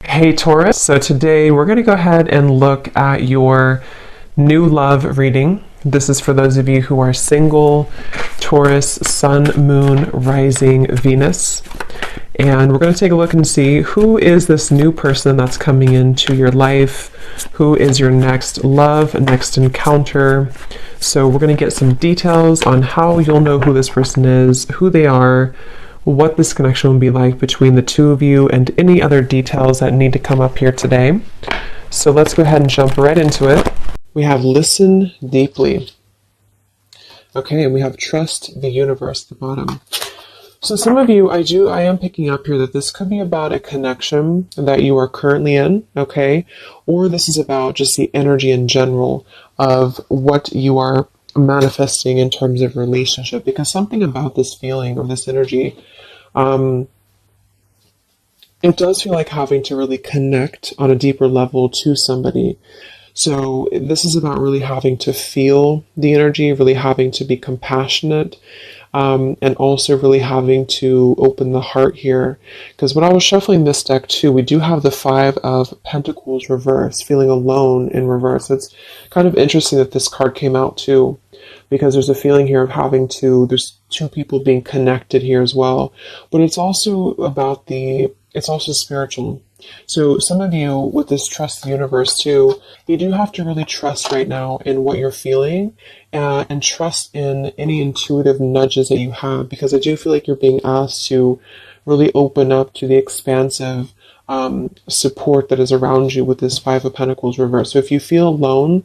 Hey Taurus, so today we're going to go ahead and look at your new love reading. This is for those of you who are single, Taurus, Sun, Moon, Rising, Venus. And we're going to take a look and see who is this new person that's coming into your life, who is your next love, next encounter. So we're going to get some details on how you'll know who this person is, who they are, what this connection will be like between the two of you, and any other details that need to come up here today. So let's go ahead and jump right into it. We have listen deeply. Okay, and we have trust the universe at the bottom. So some of you, I am picking up here that this could be about a connection that you are currently in, okay? Or this is about just the energy in general of what you are manifesting in terms of relationship, because something about this feeling or this energy, it does feel like having to really connect on a deeper level to somebody. So this is about really having to feel the energy, really having to be compassionate, and also really having to open the heart here. Because when I was shuffling this deck too, we do have the Five of Pentacles reverse, feeling alone in reverse. It's kind of interesting that this card came out too, because there's a feeling here of having to, there's two people being connected here as well. But it's also about it's also spiritual. So some of you with this trust the universe too, you do have to really trust right now in what you're feeling, and trust in any intuitive nudges that you have, because I do feel like you're being asked to really open up to the expansive support that is around you with this Five of Pentacles reverse. So if you feel alone,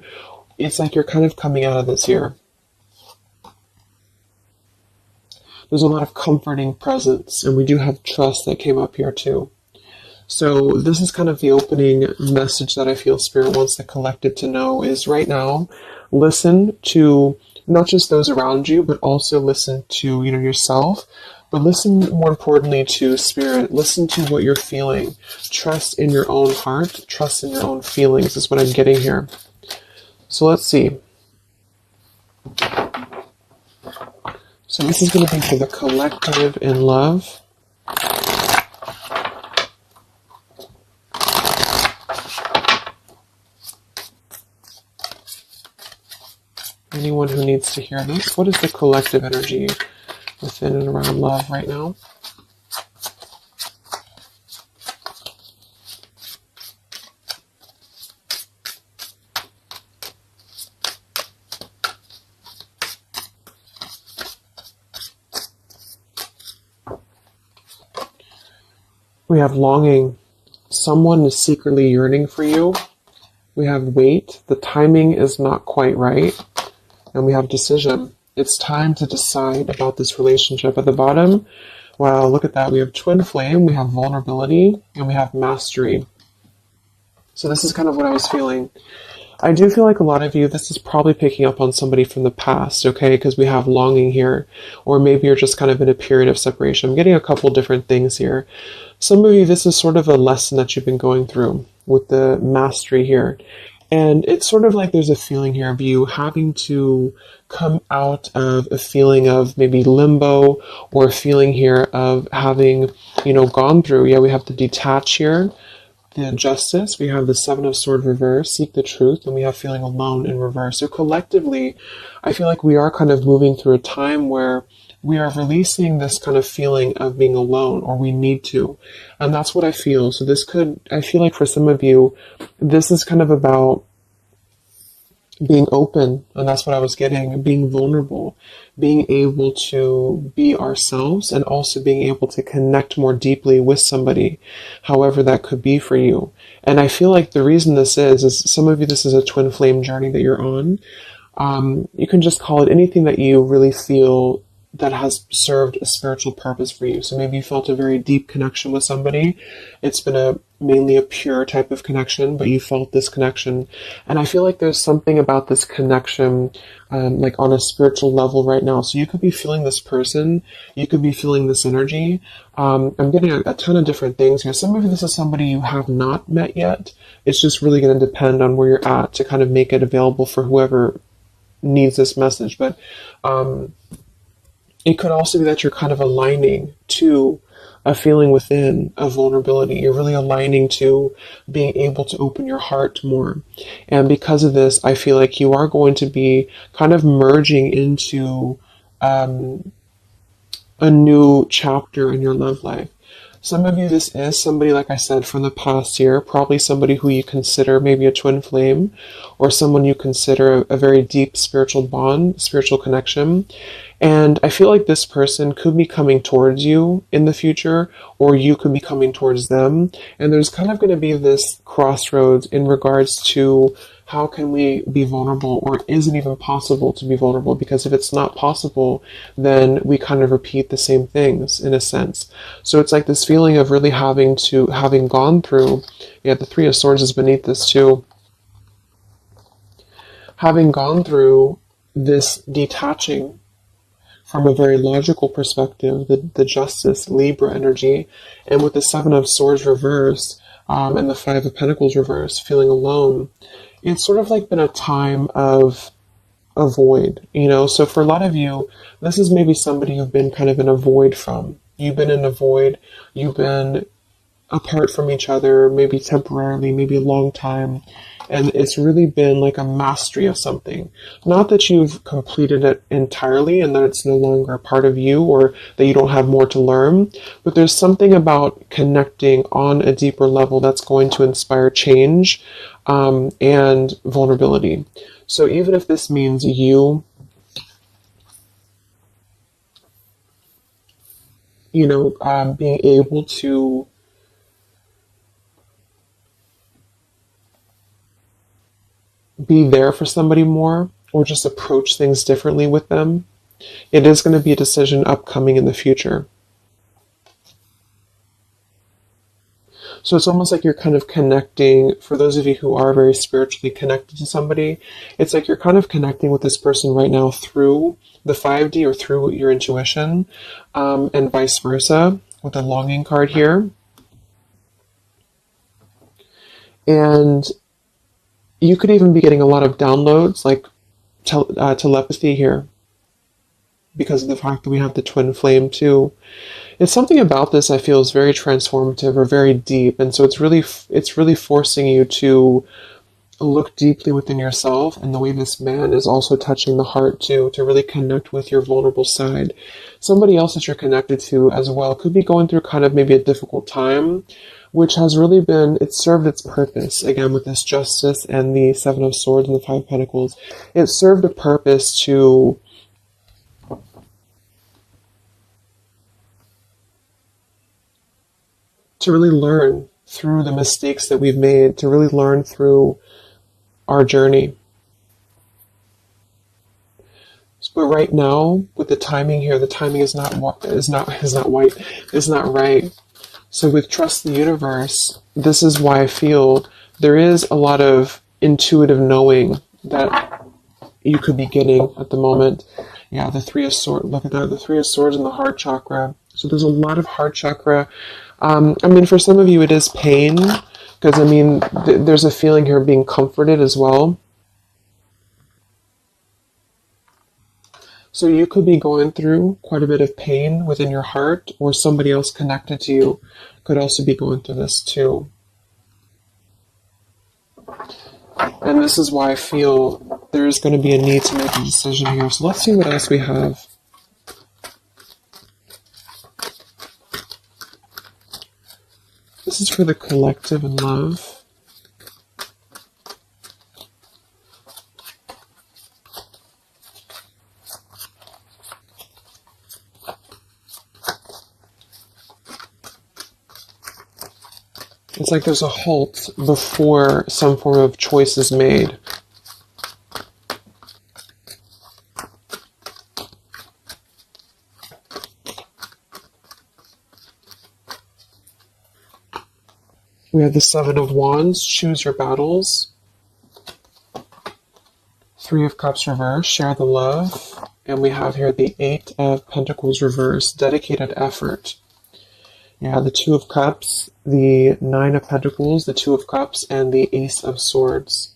it's like you're kind of coming out of this here. There's a lot of comforting presence, and we do have trust that came up here too. So this is kind of the opening message that I feel Spirit wants the collective to know is right now, listen to not just those around you, but also listen to, yourself, but listen more importantly to Spirit. Listen to what you're feeling. Trust in your own heart. Trust in your own feelings is what I'm getting here. So let's see. So this is going to be for the collective in love. Anyone who needs to hear this, what is the collective energy within and around love right now? We have longing. Someone is secretly yearning for you. We have wait. The timing is not quite right. And we have decision. It's time to decide about this relationship. At the bottom, wow, look at that. We have twin flame, we have vulnerability, and we have mastery. So this is kind of what I was feeling. I do feel like a lot of you, this is probably picking up on somebody from the past, okay? Because we have longing here. Or maybe you're just kind of in a period of separation. I'm getting a couple different things here. Some of you, this is sort of a lesson that you've been going through with the mastery here. And it's sort of like there's a feeling here of you having to come out of a feeling of maybe limbo, or a feeling here of having, gone through. Yeah, we have the detach here, the justice. We have the Seven of Swords reverse, seek the truth, and we have feeling alone in reverse. So collectively, I feel like we are kind of moving through a time where we are releasing this kind of feeling of being alone, or we need to. And that's what I feel. So I feel like for some of you, this is kind of about being open, and that's what I was getting, being vulnerable, being able to be ourselves, and also being able to connect more deeply with somebody, however that could be for you. And I feel like the reason this is some of you, this is a twin flame journey that you're on. You can just call it anything that you really feel that has served a spiritual purpose for you. So maybe you felt a very deep connection with somebody. It's been mainly a pure type of connection, but you felt this connection. And I feel like there's something about this connection, like on a spiritual level right now. So you could be feeling this person, you could be feeling this energy. I'm getting a ton of different things here. Some of you, this is somebody you have not met yet. It's just really going to depend on where you're at to kind of make it available for whoever needs this message. But, it could also be that you're kind of aligning to a feeling within of vulnerability. You're really aligning to being able to open your heart more. And because of this, I feel like you are going to be kind of merging into a new chapter in your love life. Some of you, this is somebody, like I said, from the past year, probably somebody who you consider maybe a twin flame, or someone you consider a very deep spiritual bond, spiritual connection. And I feel like this person could be coming towards you in the future, or you could be coming towards them. And there's kind of going to be this crossroads in regards to how can we be vulnerable, or is it even possible to be vulnerable? Because if it's not possible, then we kind of repeat the same things in a sense. So it's like this feeling of really having gone through, yeah, the Three of Swords is beneath this too. Having gone through this detaching from a very logical perspective, the Justice, Libra energy, and with the Seven of Swords reversed, and the Five of Pentacles reversed, feeling alone, it's sort of like been a time of a void, So for a lot of you, this is maybe somebody you've been kind of in a void from. You've been in a void, you've been apart from each other, maybe temporarily, maybe a long time. And it's really been like a mastery of something. Not that you've completed it entirely and that it's no longer a part of you or that you don't have more to learn, but there's something about connecting on a deeper level that's going to inspire change and vulnerability. So even if this means you, being able to be there for somebody more, or just approach things differently with them, it is going to be a decision upcoming in the future. So it's almost like you're kind of connecting, for those of you who are very spiritually connected to somebody, it's like you're kind of connecting with this person right now through the 5D or through your intuition, and vice versa with the longing card here. And you could even be getting a lot of downloads, like telepathy here, because of the fact that we have the twin flame too. It's something about this I feel is very transformative or very deep, and so it's really forcing you to look deeply within yourself, and the way this man is also touching the heart too, to really connect with your vulnerable side. Somebody else that you're connected to as well could be going through kind of maybe a difficult time, which has really been, it served its purpose, again with this Justice and the Seven of Swords and the Five of Pentacles. It served a purpose to really learn through the mistakes that we've made, to really learn through our journey. But right now, with the timing here, the timing is not right. So with Trust the Universe, this is why I feel there is a lot of intuitive knowing that you could be getting at the moment. Yeah, the Three of Swords, look at that, the Three of Swords and the heart chakra. So there's a lot of heart chakra. For some of you it is pain, because there's a feeling here of being comforted as well. So you could be going through quite a bit of pain within your heart, or somebody else connected to you could also be going through this too. And this is why I feel there's going to be a need to make a decision here. So let's see what else we have. This is for the collective and love. It's like there's a halt before some form of choice is made. We have the Seven of Wands, choose your battles. Three of Cups reverse, share the love. And we have here the Eight of Pentacles reverse, dedicated effort. Yeah, the Two of Cups, the Nine of Pentacles, the Two of Cups, and the Ace of Swords.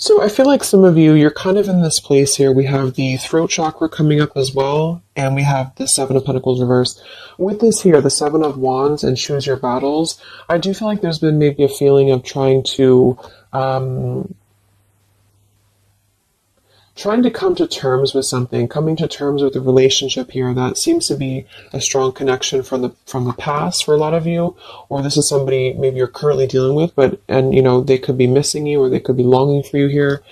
So I feel like some of you, you're kind of in this place here. We have the throat chakra coming up as well, and we have the Seven of Pentacles reversed. With this here, the Seven of Wands and choose your battles, I do feel like there's been maybe a feeling of trying to come to terms with something, coming to terms with a relationship here that seems to be a strong connection from the past for a lot of you, or this is somebody maybe you're currently dealing with, and they could be missing you or they could be longing for you here.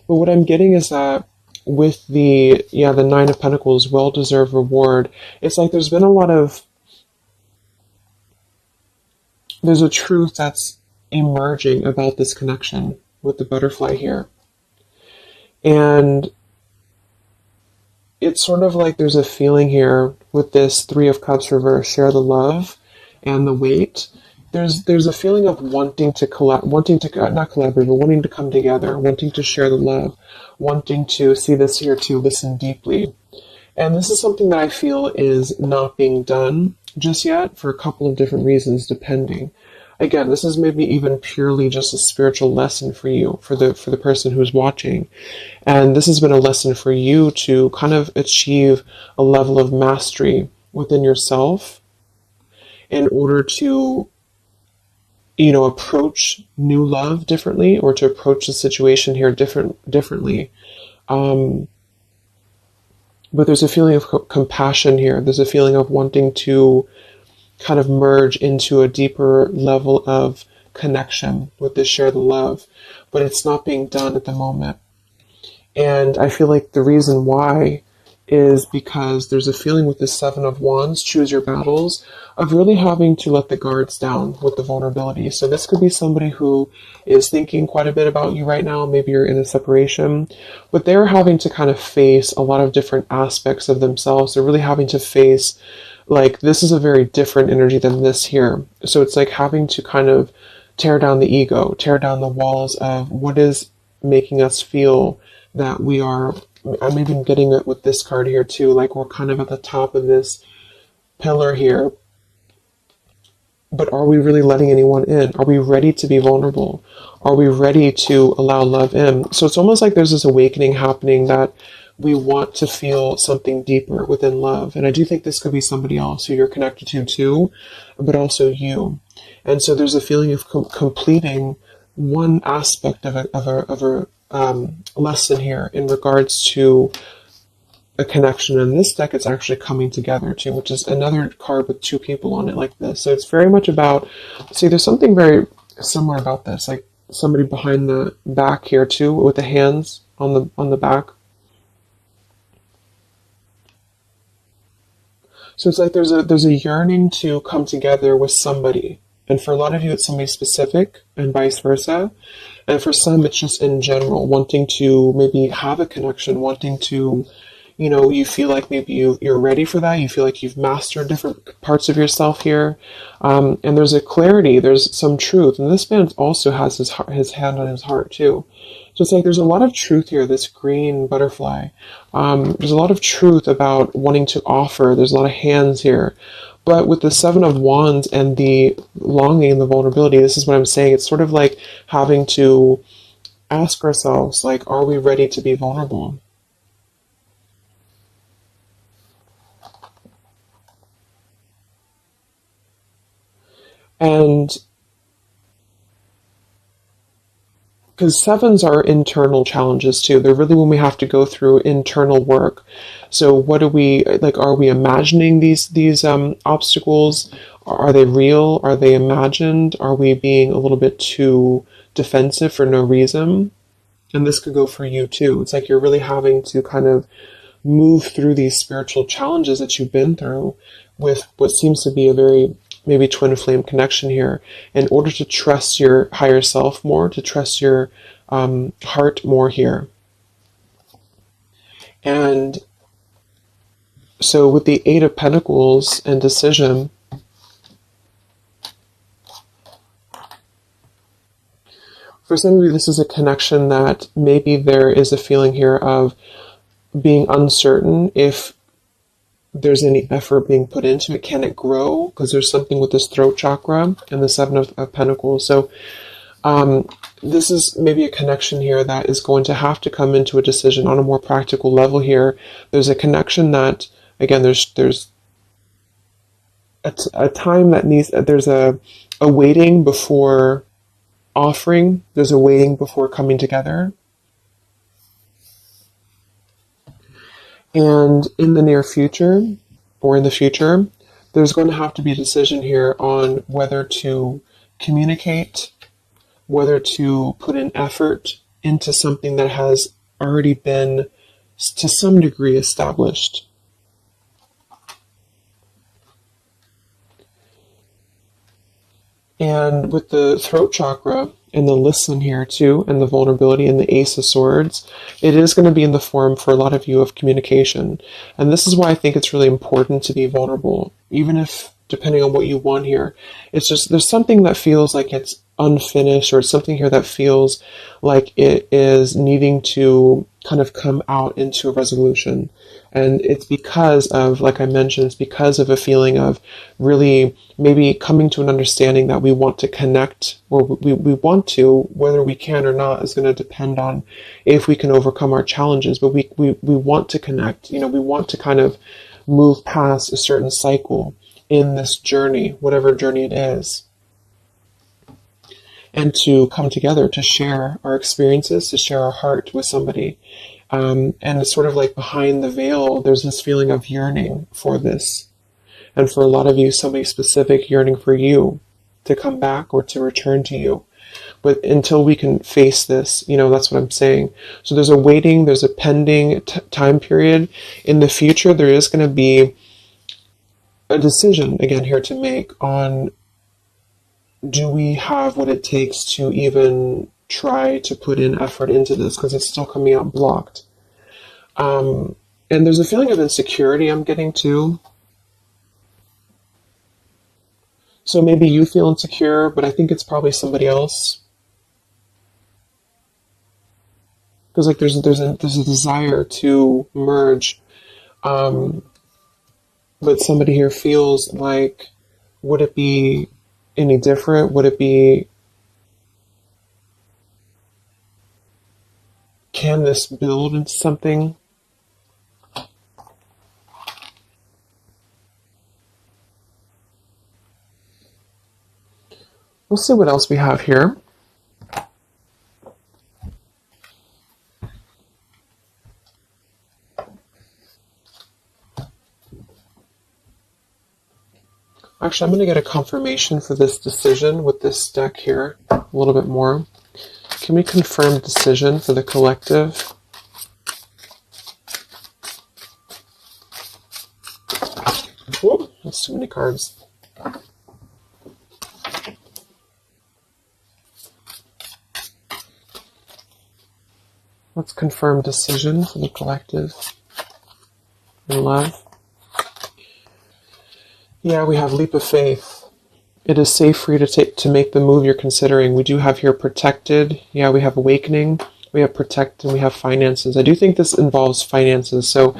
But what I'm getting is that with the Nine of Pentacles, well-deserved reward, it's like there's a truth that's emerging about this connection with the butterfly here. And it's sort of like there's a feeling here with this Three of Cups reverse, share the love and the weight. There's a feeling of wanting to not collaborate, but wanting to come together, wanting to share the love, wanting to see this here to listen deeply. And this is something that I feel is not being done just yet for a couple of different reasons, depending. Again, this is maybe even purely just a spiritual lesson for you, for the person who's watching. And this has been a lesson for you to kind of achieve a level of mastery within yourself in order to, approach new love differently, or to approach the situation here differently. But there's a feeling of compassion here. There's a feeling of wanting to kind of merge into a deeper level of connection with this share the love, but it's not being done at the moment. And I feel like the reason why is because there's a feeling with the Seven of Wands, choose your battles, of really having to let the guards down with the vulnerability. So this could be somebody who is thinking quite a bit about you right now. Maybe you're in a separation, but they're having to kind of face a lot of different aspects of themselves. They're really having to face, like, this is a very different energy than this here. So it's like having to kind of tear down the ego, tear down the walls of what is making us feel that we are. I'm even getting it with this card here too, like we're kind of at the top of this pillar here. But are we really letting anyone in? Are we ready to be vulnerable? Are we ready to allow love in? So it's almost like there's this awakening happening that we want to feel something deeper within love. And I do think this could be somebody else who you're connected to too, but also you. And so there's a feeling of completing one aspect of a lesson here in regards to a connection. In this deck, it's actually coming together too, which is another card with two people on it like this. So it's very much about, see, there's something very similar about this, like somebody behind the back here too, with the hands on the back. So it's like there's a yearning to come together with somebody. And for a lot of you, it's somebody specific and vice versa. And for some, it's just in general, wanting to maybe have a connection, wanting to, you feel like maybe you're ready for that. You feel like you've mastered different parts of yourself here. And there's a clarity, there's some truth. And this man also has his hand on his heart too. So it's like there's a lot of truth here, this green butterfly. There's a lot of truth about wanting to offer. There's a lot of hands here. But with the Seven of Wands and the longing and the vulnerability, this is what I'm saying. It's sort of like having to ask ourselves, like, are we ready to be vulnerable? And because sevens are internal challenges too. They're really when we have to go through internal work. So what do we, like, are we imagining these obstacles? Are they real? Are they imagined? Are we being a little bit too defensive for no reason? And this could go for you too. It's like you're really having to kind of move through these spiritual challenges that you've been through with what seems to be a very maybe twin flame connection here, in order to trust your higher self more, to trust your heart more here. And so with the Eight of Pentacles and decision, for some of you, this is a connection that maybe there is a feeling here of being uncertain if there's any effort being put into it. Can it grow? Because there's something with this throat chakra and the Seven of Pentacles. So this is maybe a connection here that is going to have to come into a decision on a more practical level here. There's a connection that, again, there's a time that needs, there's a waiting before offering, there's a waiting before coming together. And in the near future, or in the future, there's going to have to be a decision here on whether to communicate, whether to put an effort into something that has already been, to some degree, established. And with the throat chakra and the listen here too, and the vulnerability and the Ace of Swords, it is going to be in the form for a lot of you of communication. And this is why I think it's really important to be vulnerable, even if, depending on what you want here, it's just, there's something that feels like it's unfinished, or something here that feels like it is needing to kind of come out into a resolution. And it's because of, like I mentioned, it's because of a feeling of really maybe coming to an understanding that we want to connect, or we want to, whether we can or not is going to depend on if we can overcome our challenges, but we want to connect. We want to kind of move past a certain cycle in this journey, whatever journey it is, and to come together to share our experiences, to share our heart with somebody. And it's sort of like behind the veil, there's this feeling of yearning for this. And for a lot of you, somebody specific yearning for you to come back or to return to you. But until we can face this, that's what I'm saying. So there's a waiting, there's a pending time period. In the future, there is going to be a decision, again, here to make on, do we have what it takes to even try to put in effort into this, because it's still coming out blocked. And there's a feeling of insecurity I'm getting too. So maybe you feel insecure, but I think it's probably somebody else. Because like there's a desire to merge, but somebody here feels like, would it be any different? Would it be, can this build into something? We'll see what else we have here. Actually, I'm going to get a confirmation for this decision with this deck here a little bit more. Can we confirm decision for the collective? Whoop, that's too many cards. Let's confirm decision for the collective in love. Yeah, we have leap of faith. It is safe for you to make the move you're considering. We do have here protected. Yeah, we have awakening. We have protect, and we have finances. I do think this involves finances, so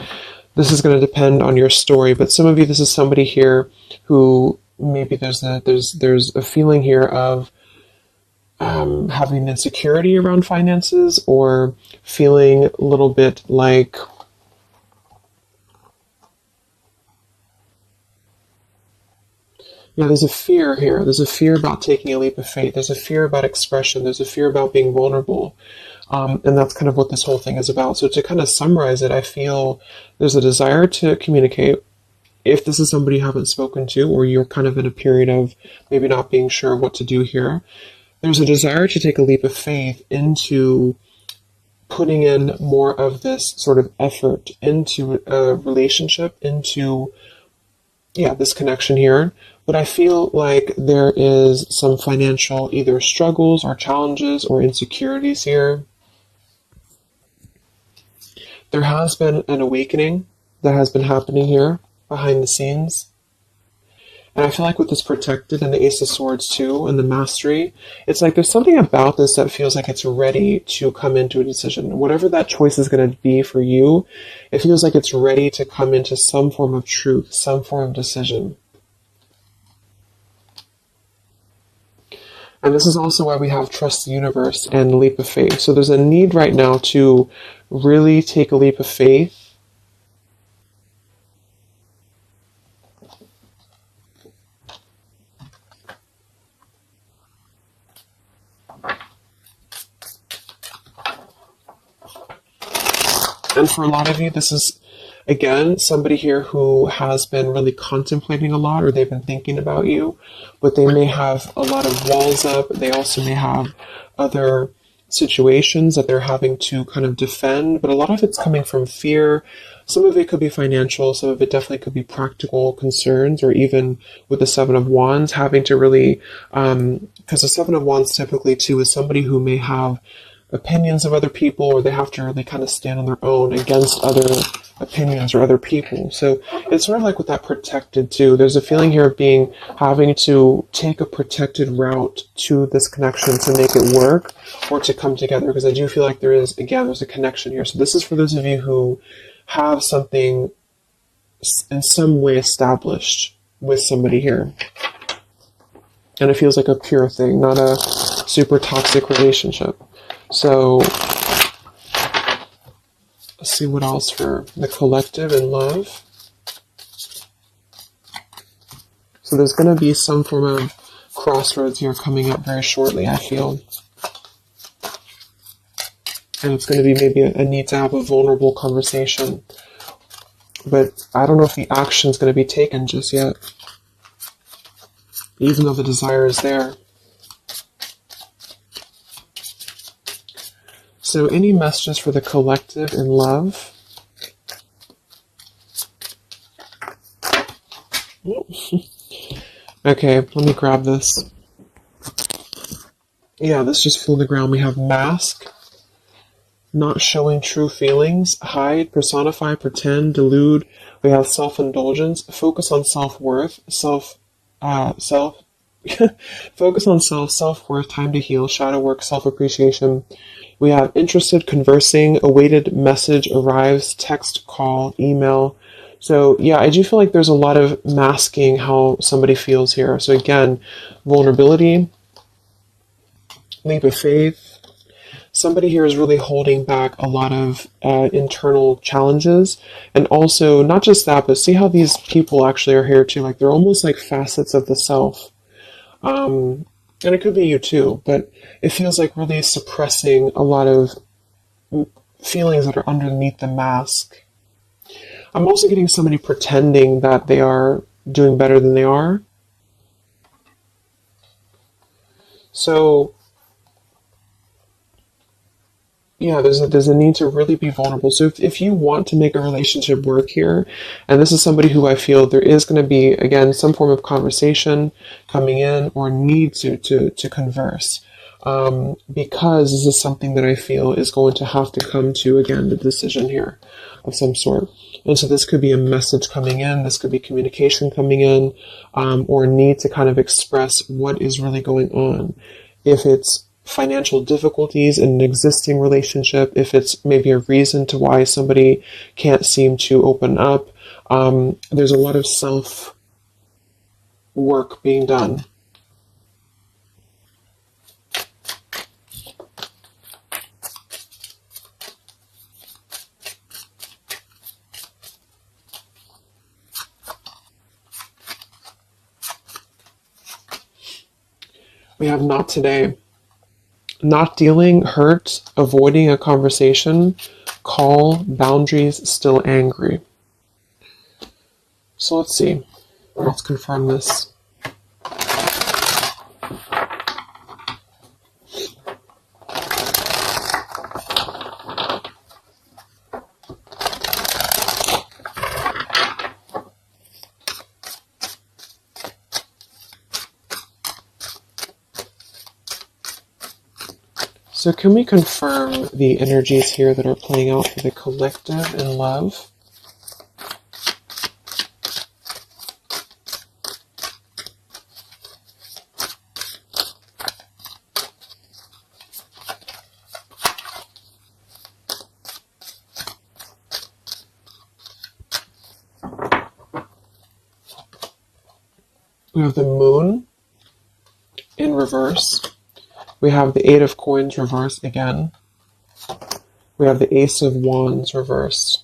this is going to depend on your story. But some of you, this is somebody here who maybe there's a feeling here of having insecurity around finances, or feeling a little bit like there's a fear here. There's a fear about taking a leap of faith. There's a fear about expression. There's a fear about being vulnerable. And that's kind of what this whole thing is about. So to kind of summarize it, I feel there's a desire to communicate. If this is somebody you haven't spoken to, or you're kind of in a period of maybe not being sure what to do here, there's a desire to take a leap of faith into putting in more of this sort of effort into a relationship, into this connection here. But I feel like there is some financial either struggles or challenges or insecurities here. There has been an awakening that has been happening here behind the scenes. And I feel like with this protected and the Ace of Swords too, and the mastery, it's like there's something about this that feels like it's ready to come into a decision. Whatever that choice is going to be for you, it feels like it's ready to come into some form of truth, some form of decision. And this is also why we have trust the universe and leap of faith. So there's a need right now to really take a leap of faith. And for a lot of you, this is, again, somebody here who has been really contemplating a lot, or they've been thinking about you, but they may have a lot of walls up. They also may have other situations that they're having to kind of defend, but a lot of it's coming from fear. Some of it could be financial, some of it definitely could be practical concerns, or even with the Seven of Wands, having to really, because the Seven of Wands typically too is somebody who may have opinions of other people, or they have to really kind of stand on their own against other opinions or other people. So it's sort of like with that protected too. There's a feeling here of having to take a protected route to this connection to make it work or to come together, because I do feel like there's a connection here. So this is for those of you who have something in some way established with somebody here. And it feels like a pure thing, not a super toxic relationship. So let's see what else for the collective and love. So there's going to be some form of crossroads here coming up very shortly, I feel. And it's going to be maybe a need to have a vulnerable conversation. But I don't know if the action is going to be taken just yet, even though the desire is there. So any messages for the collective in love? Okay, let me grab this. Yeah, this just flew to the ground. We have mask, not showing true feelings, hide, personify, pretend, delude. We have self-indulgence, focus on self-worth, focus on self-worth, time to heal, shadow work, self-appreciation. We have interested, conversing, awaited message arrives, text, call, email. So yeah, I do feel like there's a lot of masking how somebody feels here. So again, vulnerability, leap of faith. Somebody here is really holding back a lot of internal challenges. And also, not just that, but see how these people actually are here too. Like they're almost like facets of the self. And it could be you too, but it feels like really suppressing a lot of feelings that are underneath the mask. I'm also getting somebody pretending that they are doing better than they are. So yeah, there's a need to really be vulnerable. So if you want to make a relationship work here, and this is somebody who I feel there is going to be, again, some form of conversation coming in or need to converse, because this is something that I feel is going to have to come to, again, the decision here of some sort. And so this could be a message coming in, this could be communication coming in, or a need to kind of express what is really going on. If it's financial difficulties in an existing relationship, if it's maybe a reason to why somebody can't seem to open up, there's a lot of self work being done. We have not today. Not dealing, hurt, avoiding a conversation, call, boundaries, still angry. So let's see. Let's confirm this. So can we confirm the energies here that are playing out for the collective in love? We have the moon in reverse. We have the Eight of Coins reversed again. We have the Ace of Wands reversed.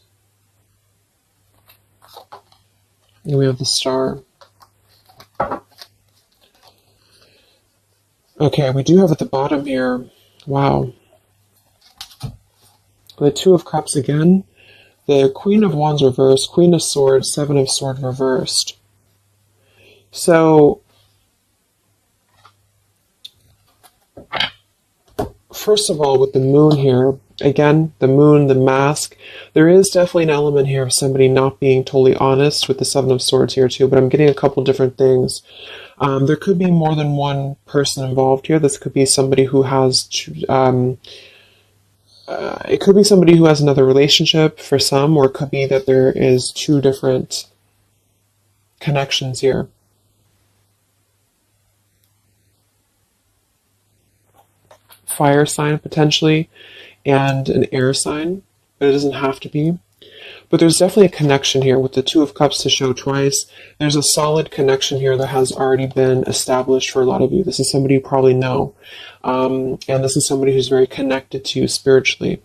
And we have the Star. Okay, we do have at the bottom here, wow, the Two of Cups again, the Queen of Wands reversed, Queen of Swords, Seven of Swords reversed. So, first of all, with the Moon here, again, the Moon, the mask, there is definitely an element here of somebody not being totally honest with the Seven of Swords here too, but I'm getting a couple different things. There could be more than one person involved here. This could be somebody who has, it could be somebody who has another relationship for some, or it could be that there is two different connections here. Fire sign potentially, and an air sign, but it doesn't have to be. But there's definitely a connection here with the Two of Cups to show twice. There's a solid connection here that has already been established for a lot of you. This is somebody you probably know. And this is somebody who's very connected to you spiritually.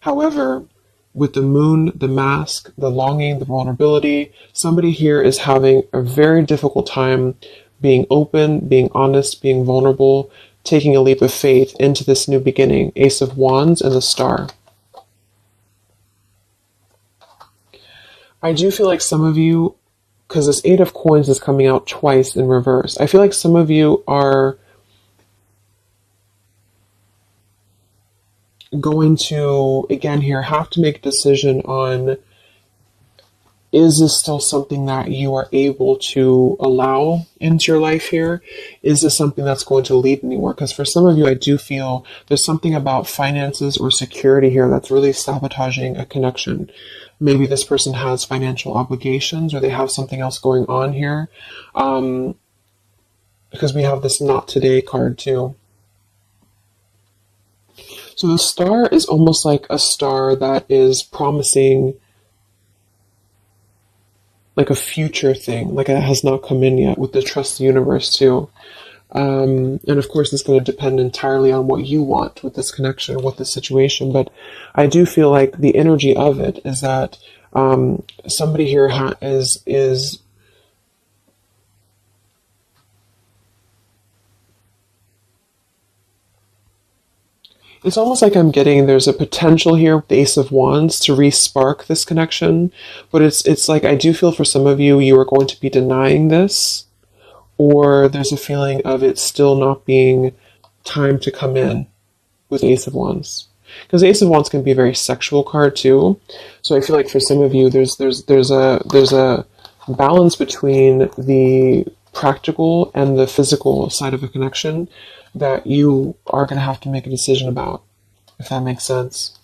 However, with the Moon, the mask, the longing, the vulnerability, somebody here is having a very difficult time being open, being honest, being vulnerable, taking a leap of faith into this new beginning. Ace of Wands and the Star. I do feel like some of you, because this Eight of Coins is coming out twice in reverse, I feel like some of you are going to, again here, have to make a decision on, is this still something that you are able to allow into your life here? Is this something that's going to lead anywhere? Because for some of you, I do feel there's something about finances or security here that's really sabotaging a connection. Maybe this person has financial obligations, or they have something else going on here. Because we have this Not Today card too. So the Star is almost like a star that is promising like a future thing, like it has not come in yet, with the Trust the Universe too. And of course, it's going to depend entirely on what you want with this connection, with this situation. But I do feel like the energy of it is that somebody here is it's almost like I'm getting there's a potential here with the Ace of Wands to re-spark this connection. But it's like I do feel for some of you, you are going to be denying this, or there's a feeling of it still not being time to come in with Ace of Wands. Because Ace of Wands can be a very sexual card too. So I feel like for some of you, there's a balance between the practical and the physical side of a connection that you are going to have to make a decision about, if that makes sense.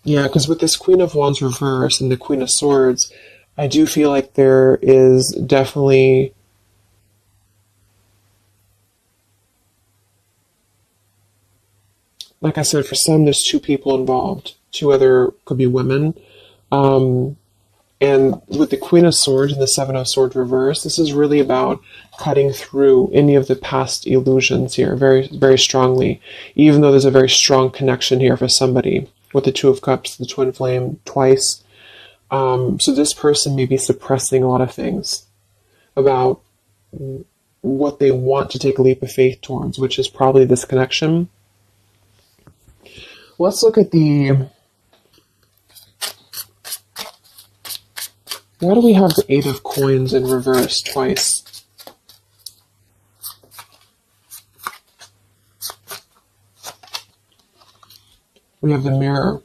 Yeah, because with this Queen of Wands reverse and the Queen of Swords, I do feel like there is definitely like I said, for some, there's two people involved. Two other could be women. And with the Queen of Swords and the Seven of Swords reverse, this is really about cutting through any of the past illusions here very, very strongly, even though there's a very strong connection here for somebody with the Two of Cups, the Twin Flame twice. So this person may be suppressing a lot of things about what they want to take a leap of faith towards, which is probably this connection. Let's look at the... Why do we have the Eight of Coins in reverse twice? We have the Mirror.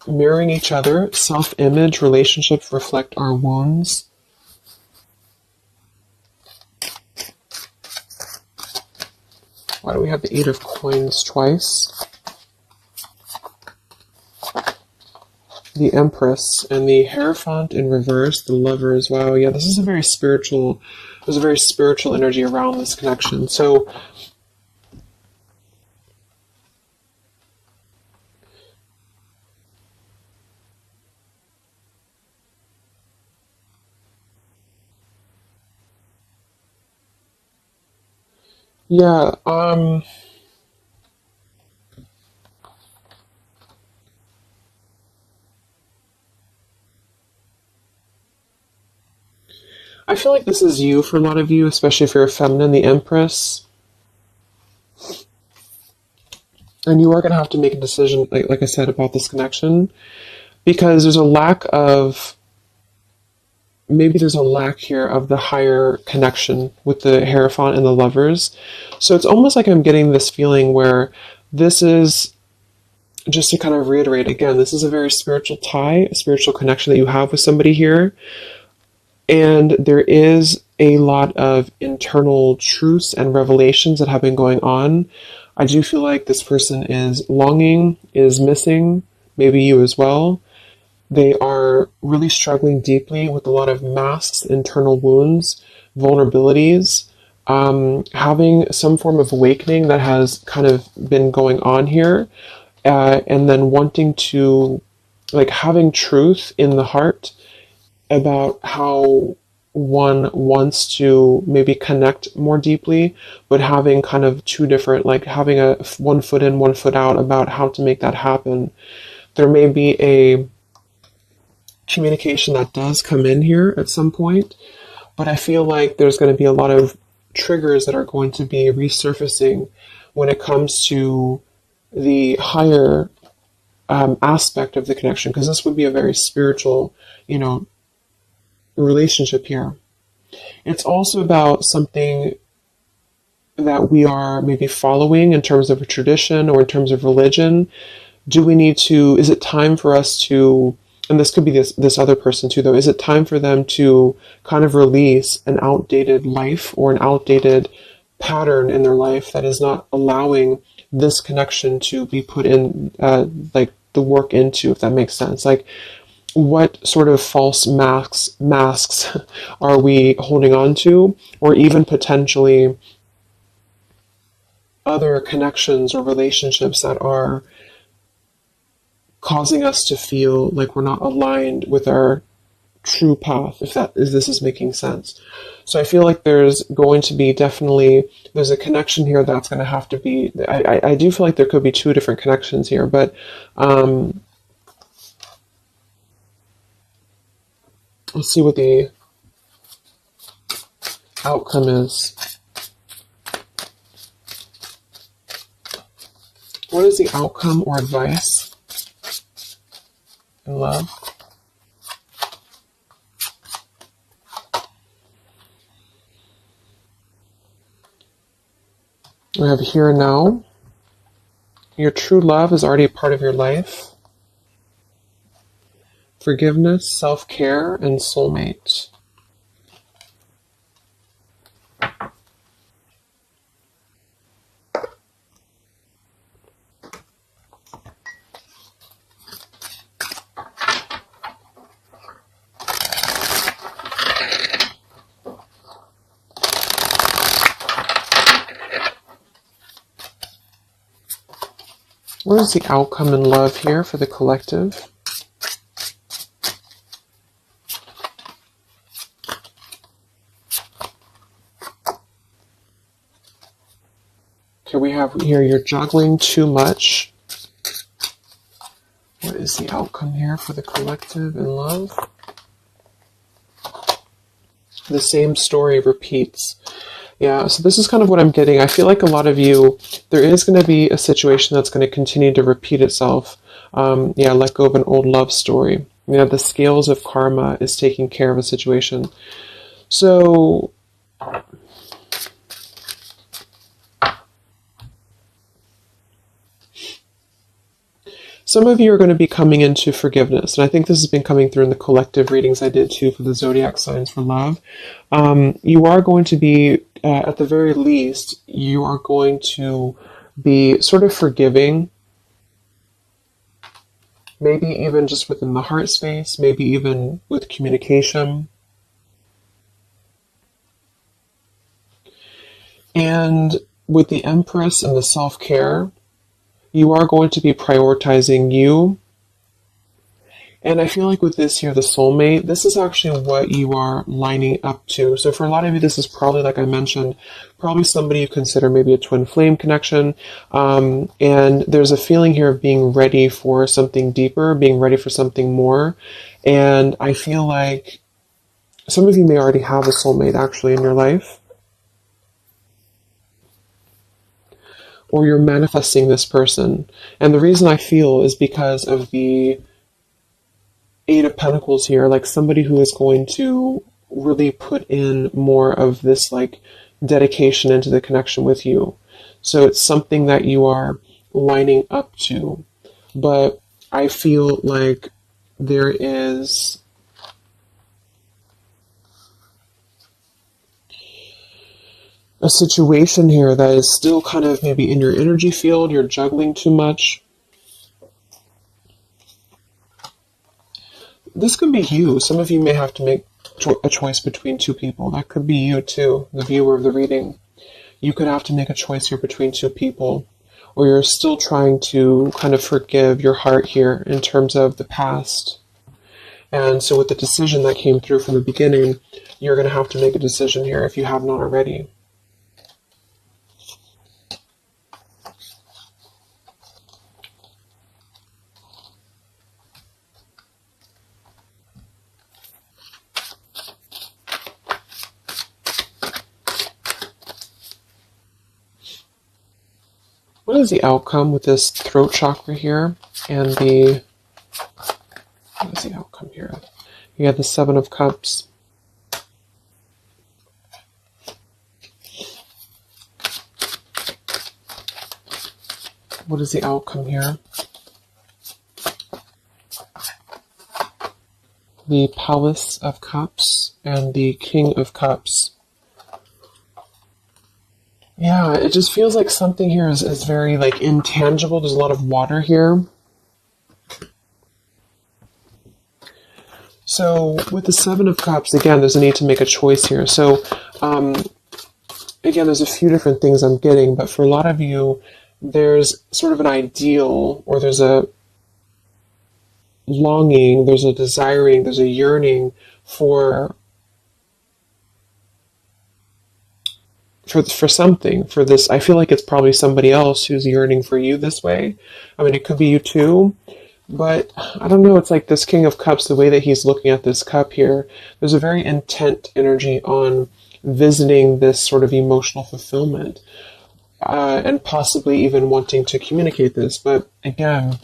Mirroring each other, self-image, relationships reflect our wounds. Why do we have the Eight of Coins twice? The Empress and the Hierophant in reverse, the Lovers. Wow, yeah, this is a very spiritual, there's a very spiritual energy around this connection. So, Yeah, I feel like this is you for a lot of you, especially if you're a feminine, the Empress. And you are going to have to make a decision, like I said, about this connection, because there's a lack of, maybe there's a lack here of the higher connection with the Hierophant and the lovers. So it's almost like I'm getting this feeling where this is, just to kind of reiterate again, this is a very spiritual tie, a spiritual connection that you have with somebody here. And there is a lot of internal truths and revelations that have been going on. I do feel like this person is longing, is missing, maybe you as well. They are really struggling deeply with a lot of masks, internal wounds, vulnerabilities, having some form of awakening that has kind of been going on here, and then wanting to, like, having truth in the heart about how one wants to maybe connect more deeply, but having kind of two different, like having a one foot in, one foot out about how to make that happen. There may be a communication that does come in here at some point, but I feel like there's going to be a lot of triggers that are going to be resurfacing when it comes to the higher aspect of the connection, because this would be a very spiritual, relationship here. It's also about something that we are maybe following in terms of a tradition or in terms of religion. Do we need to, is it time for us to, and this could be this other person too though, is it time for them to kind of release an outdated life or an outdated pattern in their life that is not allowing this connection to be put in, like the work into, if that makes sense? Like, what sort of false masks are we holding on to, or even potentially other connections or relationships that are causing us to feel like we're not aligned with our true path, if this is making sense. So I feel like there's going to be definitely, there's a connection here that's going to have to be, I do feel like there could be two different connections here, but let's see what the outcome is. What is the outcome or advice in love? We have here and now. Your true love is already a part of your life. Forgiveness, self-care, and soulmate. What is the outcome in love here for the collective? Okay, we have here, you're juggling too much. What is the outcome here for the collective in love? The same story repeats. Yeah, so this is kind of what I'm getting. I feel like a lot of you, there is going to be a situation that's going to continue to repeat itself. Let go of an old love story. The scales of karma is taking care of a situation. So some of you are going to be coming into forgiveness, and I think this has been coming through in the collective readings I did too for the zodiac signs for love. You are going to be, at the very least, you are going to be sort of forgiving, maybe even just within the heart space, maybe even with communication. And with the Empress and the self-care, you are going to be prioritizing you And I feel like with this here, the soulmate, this is actually what you are lining up to. So for a lot of you, this is probably, like I mentioned, probably somebody you consider maybe a twin flame connection. And there's a feeling here of being ready for something deeper, being ready for something more. And I feel like some of you may already have a soulmate actually in your life. Or you're manifesting this person. And the reason I feel is because of the Eight of Pentacles here, like somebody who is going to really put in more of this like dedication into the connection with you. So it's something that you are lining up to. But I feel like there is a situation here that is still kind of maybe in your energy field, you're juggling too much. This could be you. Some of you may have to make a choice between two people. That could be you too, the viewer of the reading. You could have to make a choice here between two people, or you're still trying to kind of forgive your heart here in terms of the past. And so with the decision that came through from the beginning, you're going to have to make a decision here if you have not already. What is the outcome with this throat chakra here and what is the outcome here? You have the Seven of Cups. What is the outcome here? The Palace of Cups and the King of Cups. Yeah, it just feels like something here is very like intangible. There's a lot of water here. So with the Seven of Cups, again, there's a need to make a choice here. So again, there's a few different things I'm getting, but for a lot of you, there's sort of an ideal, or there's a longing, there's a desiring, there's a yearning for something, for this. I feel like it's probably somebody else who's yearning for you this way. I mean, it could be you too, but I don't know. It's like this King of Cups, the way that he's looking at this cup here, there's a very intent energy on visiting this sort of emotional fulfillment, and possibly even wanting to communicate this. But again,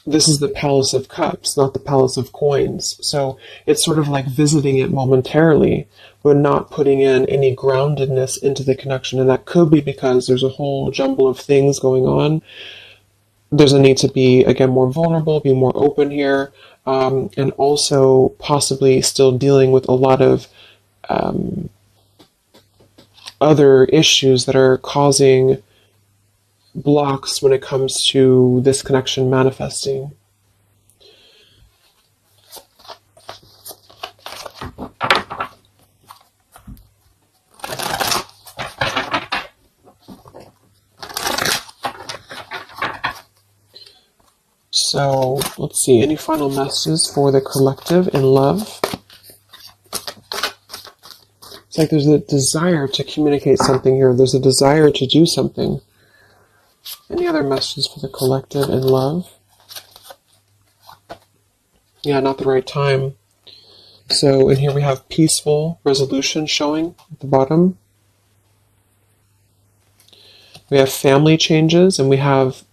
this is the Palace of Cups, not the Palace of Coins. So it's sort of like visiting it momentarily, but not putting in any groundedness into the connection. And that could be because there's a whole jumble of things going on. There's a need to be, again, more vulnerable, be more open here, and also possibly still dealing with a lot of other issues that are causing blocks when it comes to this connection manifesting. So let's see, any final messages for the collective in love? It's like there's a desire to communicate something here. There's a desire to do something. Any other messages for the collective in love? Yeah, not the right time. So in here we have peaceful resolution showing at the bottom. We have family changes, and we have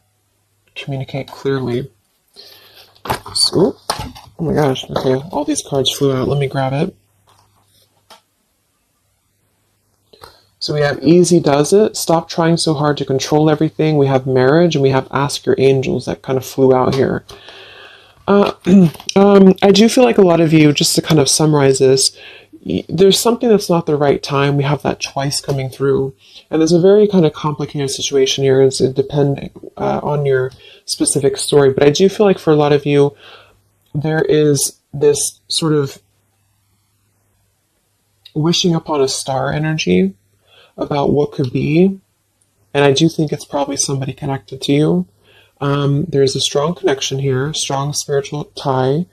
communicate clearly. So, oh my gosh, okay, all these cards flew out. Let me grab it. So we have easy does it, stop trying so hard to control everything. We have marriage, and we have ask your angels that kind of flew out here. I do feel like a lot of you, just to kind of summarize this, there's something that's not the right time. We have that twice coming through. And there's a very kind of complicated situation here. It's depending on your specific story. But I do feel like for a lot of you, there is this sort of wishing upon a star energy about what could be. And I do think it's probably somebody connected to you. There's a strong connection here, strong spiritual tie.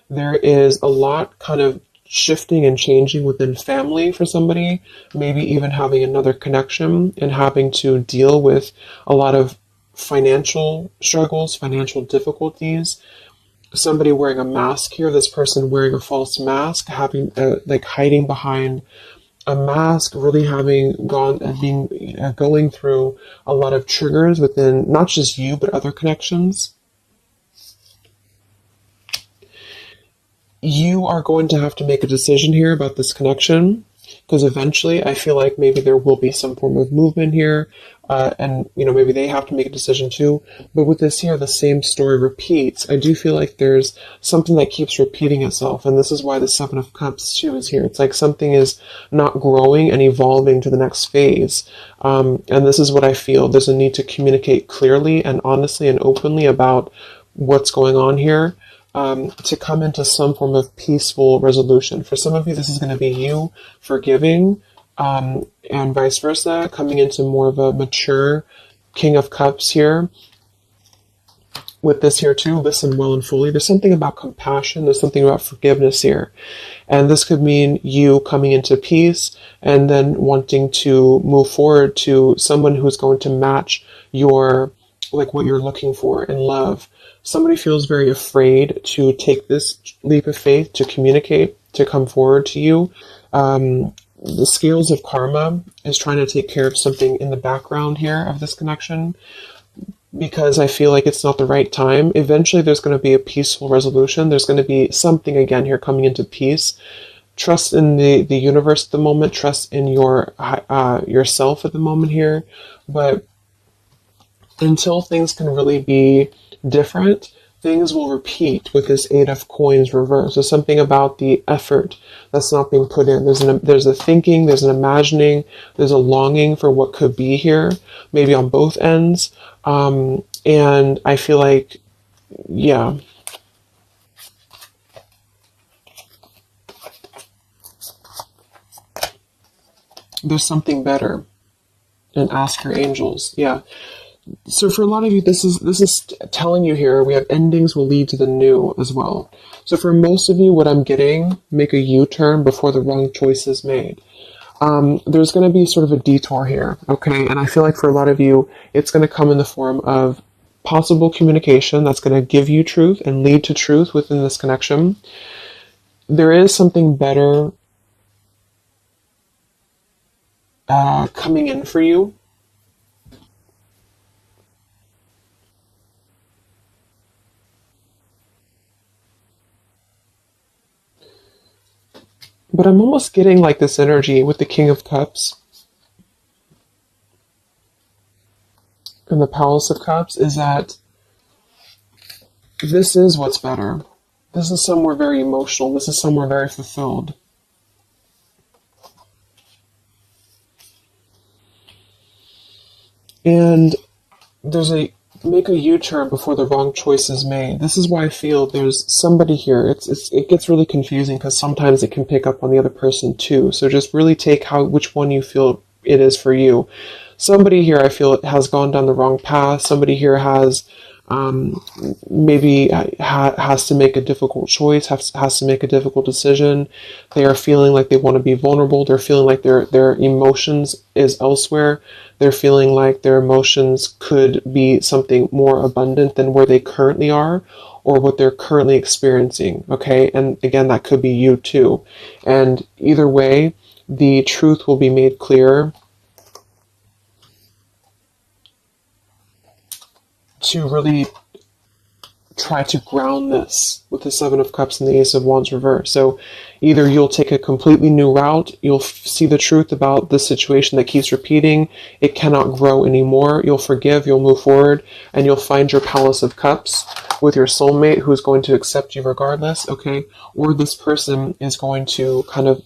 There is a lot kind of shifting and changing within family for somebody, maybe even having another connection and having to deal with a lot of financial struggles, financial difficulties. Somebody wearing a mask here, this person wearing a false mask, having like hiding behind a mask, really having gone and being going through a lot of triggers within not just you but other connections. You are going to have to make a decision here about this connection, because eventually I feel like maybe there will be some form of movement here, and maybe they have to make a decision too. But with this here, the same story repeats. I do feel like there's something that keeps repeating itself, and this is why the Seven of Cups too is here. It's like something is not growing and evolving to the next phase, and this is what I feel. There's a need to communicate clearly and honestly and openly about what's going on here. To come into some form of peaceful resolution. For some of you, this is going to be you forgiving, and vice versa, coming into more of a mature King of Cups here. With this here too, listen well and fully. There's something about compassion. There's something about forgiveness here. And this could mean you coming into peace and then wanting to move forward to someone who's going to match your, like what you're looking for in love. Somebody feels very afraid to take this leap of faith, to communicate, to come forward to you. The scales of karma is trying to take care of something in the background here of this connection, because I feel like it's not the right time. Eventually there's going to be a peaceful resolution. There's going to be something again here coming into peace. Trust in the universe at the moment. Trust in yourself at the moment here. But until things can really be different, things will repeat with this Eight of Coins reverse. There's something about the effort that's not being put in. There's a thinking, there's an imagining, there's a longing for what could be here, maybe on both ends. And I feel like, yeah. There's something better. And ask your angels. Yeah. So for a lot of you, this is telling you here, we have endings will lead to the new as well. So for most of you, what I'm getting, make a U-turn before the wrong choice is made. There's going to be sort of a detour here, okay? And I feel like for a lot of you, it's going to come in the form of possible communication that's going to give you truth and lead to truth within this connection. There is something better coming in for you. But I'm almost getting like this energy with the King of Cups and the Palace of Cups is that this is what's better. This is somewhere very emotional. This is somewhere very fulfilled. And there's make a U-turn before the wrong choice is made. This is why I feel there's somebody here. It gets really confusing because sometimes it can pick up on the other person too. So just really take which one you feel it is for you. Somebody here I feel has gone down the wrong path. Somebody here has maybe has to make a difficult choice, has to make a difficult decision. They are feeling like they want to be vulnerable. They're feeling like their emotions is elsewhere. They're feeling like their emotions could be something more abundant than where they currently are or what they're currently experiencing, okay? And again, that could be you too. And either way, the truth will be made clear to really try to ground this with the Seven of Cups and the Ace of Wands reverse. So either you'll take a completely new route, you'll see the truth about the situation that keeps repeating, it cannot grow anymore, you'll forgive, you'll move forward, and you'll find your Palace of Cups with your soulmate who's going to accept you regardless, okay? Or this person is going to kind of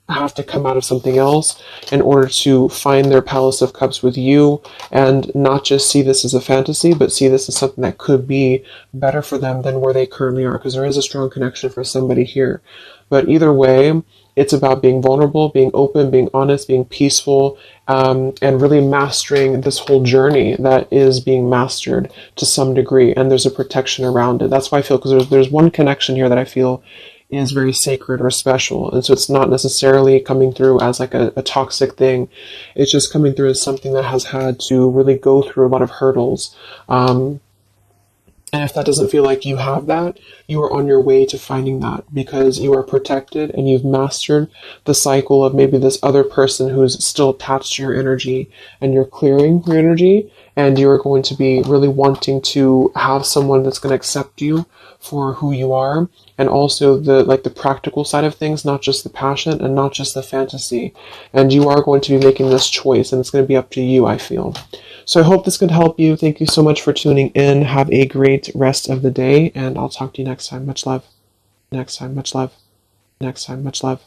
have to come out of something else in order to find their Palace of Cups with you and not just see this as a fantasy, but see this as something that could be better for them than where they currently are, because there is a strong connection for somebody here. But either way, It's about being vulnerable, being open, being honest, being peaceful, and really mastering this whole journey that is being mastered to some degree. And there's a protection around it. That's why I feel, because there's one connection here that I feel is very sacred or special. And so it's not necessarily coming through as like a toxic thing. It's just coming through as something that has had to really go through a lot of hurdles. And if that doesn't feel like you have that, you are on your way to finding that, because you are protected and you've mastered the cycle of maybe this other person who's still attached to your energy, and you're clearing your energy, and you're going to be really wanting to have someone that's going to accept you for who you are, and also the practical side of things, not just the passion and not just the fantasy. And you are going to be making this choice, and it's going to be up to you, I feel. So I hope this could help you. Thank you so much for tuning in. Have a great rest of the day, and I'll talk to you next time. Much love. Next time, much love. Next time, much love.